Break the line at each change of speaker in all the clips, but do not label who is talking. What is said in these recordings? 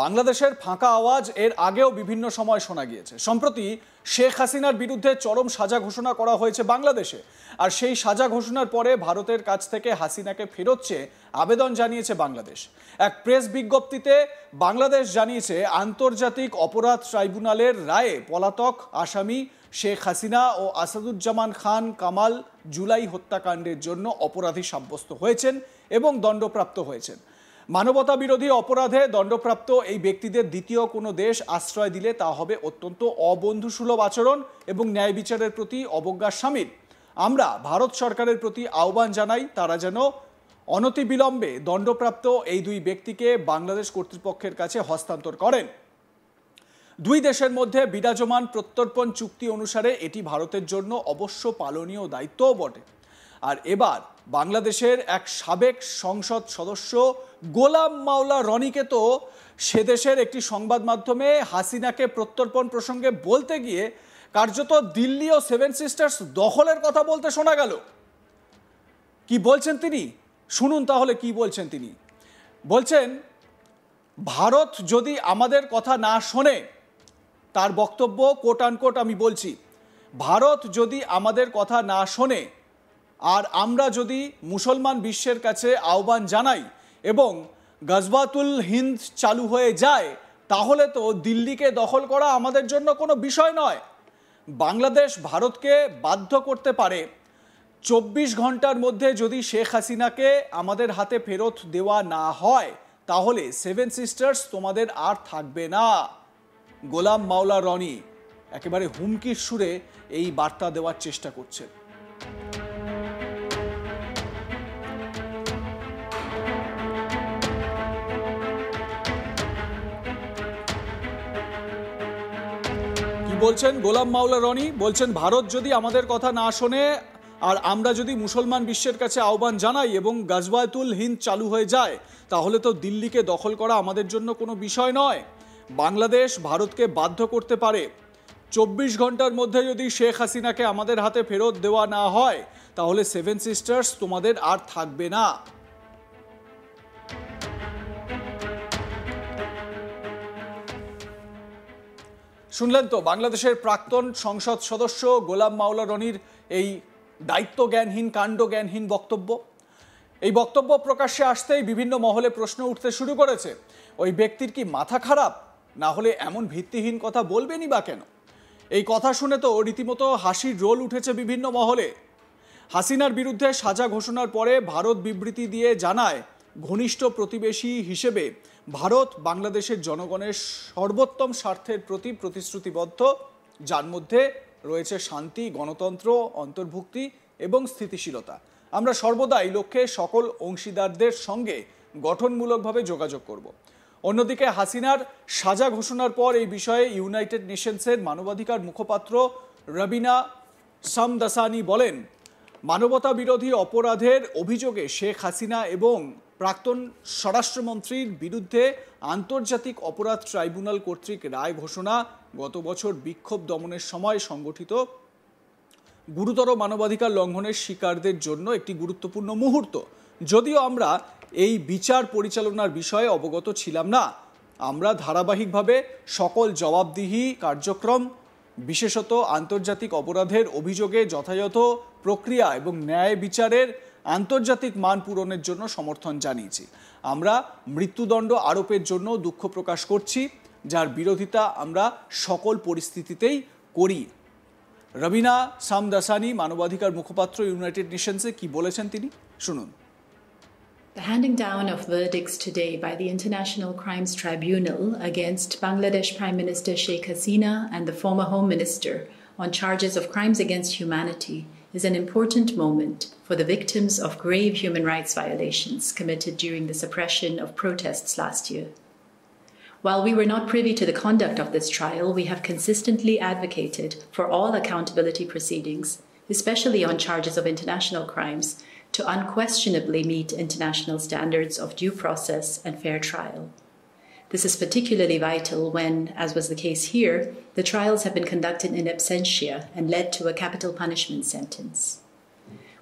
বাংলাদেশের ফাঁকা আওয়াজ এর আগেও বিভিন্ন সময় শোনা গিয়েছে। সম্প্রতি শেখ হাসিনার বিরুদ্ধে চরম সাজা ঘোষণা করা হয়েছে বাংলাদেশে, আর সেই সাজা ঘোষণার পরে ভারতের কাছ থেকে হাসিনাকে ফেরত চেয়ে আবেদন জানিয়েছে বাংলাদেশ। এক প্রেস বিজ্ঞপ্তিতে বাংলাদেশ জানিয়েছে, আন্তর্জাতিক অপরাধ ট্রাইব্যুনালের রায়ে পলাতক আসামি শেখ হাসিনা ও আসাদুজ্জামান খান কামাল জুলাই হত্যাকাণ্ডের জন্য অপরাধী সাব্যস্ত হয়েছেন এবং দণ্ডপ্রাপ্ত হয়েছেন। মানবতা বিরোধী অপরাধে দণ্ডপ্রাপ্ত এই ব্যক্তিদের দ্বিতীয় কোনো দেশ আশ্রয় দিলে তা হবে অত্যন্ত অবন্ধুসুলভ আচরণ এবং ন্যায় বিচারের প্রতি অবজ্ঞার শামিল। আমরা ভারত সরকারের প্রতি আহ্বান জানাই, তারা যেন অনতিবিলম্বে দণ্ডপ্রাপ্ত এই দুই ব্যক্তিকে বাংলাদেশ কর্তৃপক্ষের কাছে হস্তান্তর করেন। দুই দেশের মধ্যে বিরাজমান প্রত্যর্পণ চুক্তি অনুসারে এটি ভারতের জন্য অবশ্য পালনীয় দায়িত্বও বটে। আর এবার বাংলাদেশের এক সাবেক সংসদ সদস্য গোলাম মাওলা রনিকে তো সে দেশের একটি সংবাদ মাধ্যমে হাসিনাকে প্রত্যর্পণ প্রসঙ্গে বলতে গিয়ে কার্যত দিল্লি ও সেভেন সিস্টার্স দখলের কথা বলতে শোনা গেল। কি বলছেন তিনি? শুনুন তাহলে কি বলছেন তিনি। বলছেন, ভারত যদি আমাদের কথা না শোনে, তার বক্তব্য কোট আনকোট আমি বলছি, ভারত যদি আমাদের কথা না শোনে আর আমরা যদি মুসলমান বিশ্বের কাছে আহ্বান জানাই এবং গজওয়াতুল হিন্দ চালু হয়ে যায়, তাহলে তো দিল্লিকে দখল করা আমাদের জন্য কোনো বিষয় নয়। বাংলাদেশ ভারতকে বাধ্য করতে পারে 24 ঘন্টার মধ্যে যদি শেখ হাসিনাকে আমাদের হাতে ফেরত দেওয়া না হয়, তাহলে সেভেন সিস্টার্স তোমাদের আর থাকবে না। গোলাম মাওলা রনি একেবারে হুমকির সুরে এই বার্তা দেওয়ার চেষ্টা করছেন। বলছেন গোলাম মাওলা রনি, বলছেন ভারত যদি আমাদের কথা না শোনে আর আমরা যদি মুসলমান বিশ্বের কাছে আহ্বান জানাই এবং গজওয়াতুল হিন্দ চালু হয়ে যায়, তাহলে তো দিল্লিকে দখল করা আমাদের জন্য কোনো বিষয় নয়। বাংলাদেশ ভারতকে বাধ্য করতে পারে 24 ঘন্টার মধ্যে যদি শেখ হাসিনাকে আমাদের হাতে ফেরত দেওয়া না হয়, তাহলে সেভেন সিস্টার্স তোমাদের আর থাকবে না। শুনলেন তো বাংলাদেশের প্রাক্তন সংসদ সদস্য গোলাম মাওলা রনির এই দায়িত্বজ্ঞানহীন কাণ্ডজ্ঞানহীন বক্তব্য। এই বক্তব্য প্রকাশ্যে আসতেই বিভিন্ন মহলে প্রশ্ন উঠতে শুরু করেছে, ওই ব্যক্তির কি মাথা খারাপ? না হলে এমন ভিত্তিহীন কথা বলবেনই বা কেন? এই কথা শুনে তো রীতিমতো হাসির রোল উঠেছে বিভিন্ন মহলে। হাসিনার বিরুদ্ধে সাজা ঘোষণার পরে ভারত বিবৃতি দিয়ে জানায়, ঘনিষ্ঠ প্রতিবেশী হিসেবে ভারত বাংলাদেশের জনগণের সর্বোত্তম স্বার্থের প্রতি প্রতিশ্রুতিবদ্ধ, যার মধ্যে রয়েছে শান্তি, গণতন্ত্র, অন্তর্ভুক্তি এবং স্থিতিশীলতা। আমরা সর্বদা এই লক্ষ্যে সকল অংশীদারদের সঙ্গে গঠনমূলকভাবে যোগাযোগ করব। অন্যদিকে হাসিনার সাজা ঘোষণার পর এই বিষয়ে ইউনাইটেড নেশনসের মানবাধিকার মুখপাত্র রবিনা সামদাসানি বলেন, মানবতা বিরোধী অপরাধের অভিযোগে শেখ হাসিনা এবং প্রাক্তন স্বরাষ্ট্রমন্ত্রীর বিরুদ্ধে আন্তর্জাতিক অপরাধ ট্রাইব্যুনাল কর্তৃক রায় ঘোষণা গত বছর বিক্ষোভ দমনের সময় সংগঠিত গুরুতর মানবাধিকার লঙ্ঘনের শিকারদের জন্য একটি গুরুত্বপূর্ণ মুহূর্ত। যদিও আমরা এই বিচার পরিচালনার বিষয়ে অবগত ছিলাম না, আমরা ধারাবাহিকভাবে সকল জবাবদিহি কার্যক্রম, বিশেষত আন্তর্জাতিক অপরাধের অভিযোগে যথাযথ প্রক্রিয়া এবং ন্যায় বিচারের আন্তর্জাতিক মান পূরণের জন্য সমর্থন জানিয়েছি। আমরা মৃত্যুদণ্ড আরোপের জন্য দুঃখ প্রকাশ করছি, যার বিরোধিতা আমরা সকল পরিস্থিতিতেই করি। রবিনা সামদাসানি মানবাধিকার মুখপাত্র ইউনাইটেড নেশনসে কি বলেছেন তিনি শুনুন।
The handing down of verdicts today by the International Crimes Tribunal against Bangladesh Prime Minister Sheikh Hasina and the former Home Minister on charges of crimes against humanity is an important moment for the victims of grave human rights violations committed during the suppression of protests last year. While we were not privy to the conduct of this trial, we have consistently advocated for all accountability proceedings, especially on charges of international crimes, to unquestionably meet international standards of due process and fair trial. This is particularly vital when, as was the case here, the trials have been conducted in absentia and led to a capital punishment sentence.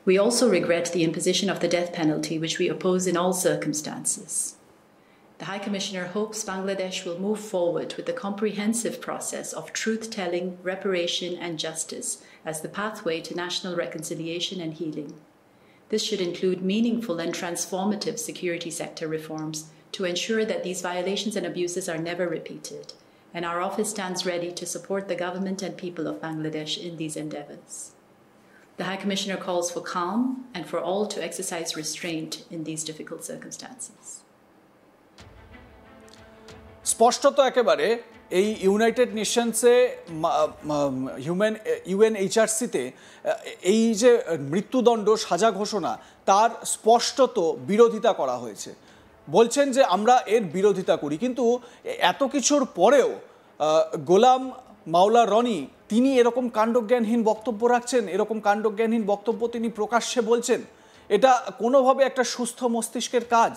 We also regret the imposition of the death penalty, which we oppose in all circumstances. The High Commissioner hopes Bangladesh will move forward with the comprehensive process of truth-telling, reparation and justice as the pathway to national reconciliation and healing. This should include meaningful and transformative security sector reforms to ensure that these violations and abuses are never repeated, and our office stands ready to support the government and people of Bangladesh in these endeavours. The High Commissioner calls for calm and for all to exercise restraint in these difficult circumstances.
স্পষ্টত একেবারে এই United নেশনসে ইউএনএইচআরসিতে এই যে মৃত্যুদণ্ড সাজা ঘোষণা তার স্পষ্টত বিরোধিতা করা হয়েছে। বলছেন যে আমরা এর বিরোধিতা করি, কিন্তু এত কিছুর পরেও গোলাম মাওলা রনি তিনি এরকম কাণ্ডজ্ঞানহীন বক্তব্য রাখছেন, এরকম কাণ্ডজ্ঞানহীন বক্তব্য তিনি প্রকাশ্যে বলছেন। এটা কোনোভাবে একটা সুস্থ মস্তিষ্কের কাজ?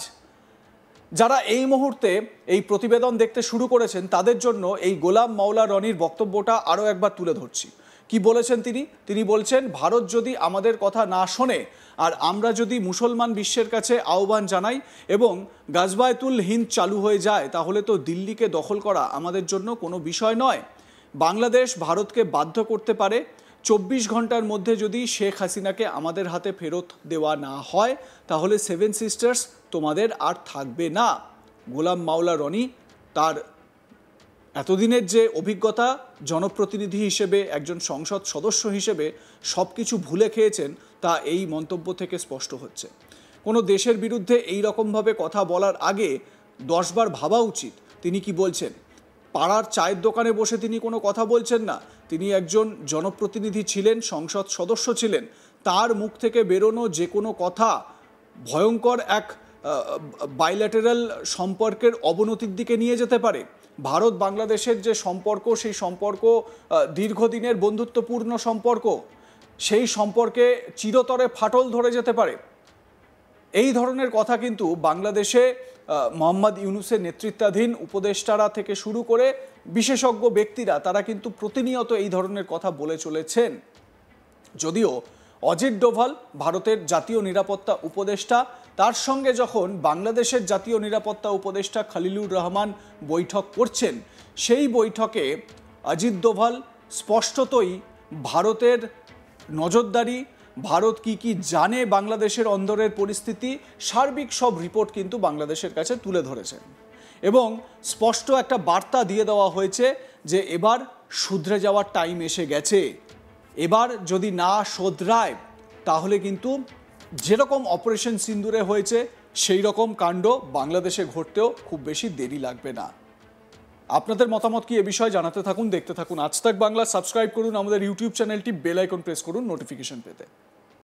যারা এই মুহূর্তে এই প্রতিবেদন দেখতে শুরু করেছেন তাদের জন্য এই গোলাম মাওলা রনির বক্তব্যটা আরও একবার তুলে ধরছি। কি বলেছেন তিনি? তিনি বলছেন, ভারত যদি আমাদের কথা না শোনে আর আমরা যদি মুসলমান বিশ্বের কাছে আহ্বান জানাই এবং গাজবায়তুল হিন্দ চালু হয়ে যায়, তাহলে তো দিল্লিকে দখল করা আমাদের জন্য কোনো বিষয় নয়। বাংলাদেশ ভারতকে বাধ্য করতে পারে 24 ঘন্টার মধ্যে যদি শেখ হাসিনাকে আমাদের হাতে ফেরত দেওয়া না হয়, তাহলে সেভেন সিস্টার্স তোমাদের আর থাকবে না। গোলাম মাওলা রনি তার এতদিনের যে অভিজ্ঞতা জনপ্রতিনিধি হিসেবে, একজন সংসদ সদস্য হিসেবে সব কিছু ভুলে খেয়েছেন, তা এই মন্তব্য থেকে স্পষ্ট হচ্ছে। কোনো দেশের বিরুদ্ধে এই রকমভাবে কথা বলার আগে 10 বার ভাবা উচিত তিনি কি বলছেন। পাড়ার চায়ের দোকানে বসে তিনি কোনো কথা বলছেন না, তিনি একজন জনপ্রতিনিধি ছিলেন, সংসদ সদস্য ছিলেন। তার মুখ থেকে বেরোনো যে কোনো কথা ভয়ঙ্কর এক বাইল্যাটারাল সম্পর্কের অবনতির দিকে নিয়ে যেতে পারে। ভারত বাংলাদেশের যে সম্পর্ক, সেই সম্পর্ক দীর্ঘদিনের বন্ধুত্বপূর্ণ সম্পর্ক, সেই সম্পর্কে চিরতরে ফাটল ধরে যেতে পারে। এই ধরনের কথা কিন্তু বাংলাদেশে মোহাম্মদ ইউনূসের নেতৃত্বাধীন উপদেষ্টারা থেকে শুরু করে বিশেষজ্ঞ ব্যক্তিরা তারা কিন্তু প্রতিনিয়ত এই ধরনের কথা বলে চলেছেন। যদিও অজিত ডোভাল ভারতের জাতীয় নিরাপত্তা উপদেষ্টা, তার সঙ্গে যখন বাংলাদেশের জাতীয় নিরাপত্তা উপদেষ্টা খলিলুর রহমান বৈঠক করছেন, সেই বৈঠকে অজিত ডোভাল স্পষ্টতই ভারতের নজরদারি, ভারত কি কি জানে বাংলাদেশের অন্দরের পরিস্থিতি, সার্বিক সব রিপোর্ট কিন্তু বাংলাদেশের কাছে তুলে ধরেছেন এবং স্পষ্ট একটা বার্তা দিয়ে দেওয়া হয়েছে যে এবার শুধরে যাওয়ার টাইম এসে গেছে। এবার যদি না শোধরায় তাহলে কিন্তু যেরকম অপারেশন সিন্দুরে হয়েছে সেই রকম কাণ্ড বাংলাদেশে ঘটতেও খুব বেশি দেরি লাগবে না। আপনাদের মতামত কি এ বিষয়ে জানাতে থাকুন, দেখতে থাকুন আজ তাক বাংলা। সাবস্ক্রাইব করুন আমাদের ইউটিউব চ্যানেলটি, বেল আইকন প্রেস করুন নোটিফিকেশন পেতে।